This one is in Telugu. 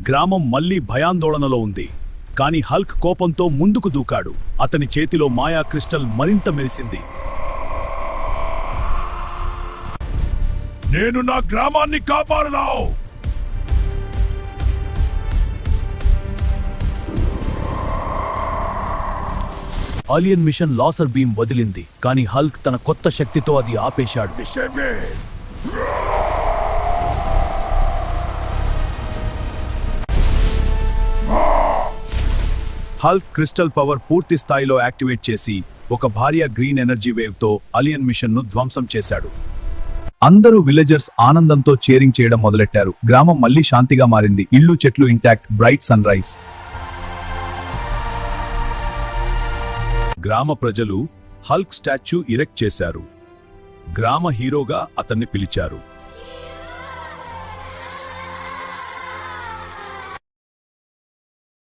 గ్రామం మళ్లీ భయాందోళనలో ఉంది. కాని హల్క్ కోపంతో ముందుకు దూకాడు. అతని చేతిలో మాయా క్రిస్టల్ మరింత మెరిసింది. నేను నా గ్రామాన్ని కాపాడను! ఆలియన్ మిషన్ లాసర్ బీమ్ వదిలింది, కానీ హల్క్ తన కొత్త శక్తితో అది ఆపేశాడు. హల్క్ క్రిస్టల్ పవర్ పూర్తి స్థాయిలో యాక్టివేట్ చేసి ఒక భారీ గ్రీన్ ఎనర్జీ వేవ్ తో అలియన్ మిషన్ ను ధ్వంసం చేశాడు. అందరూ విలేజర్స్ ఆనందంతో చేరింగ్ చేయడం మొదలెట్టారు. గ్రామం మళ్లీ శాంతిగా మారింది. ఇళ్ళు, చెట్లు ఇంటాక్ట్, బ్రైట్ సన్ రైజ్. గ్రామ ప్రజలు హల్క్ స్టాచ్యూ ఇరెక్ట్ చేశారు. గ్రామ హీరోగా అతన్ని పిలిచారు.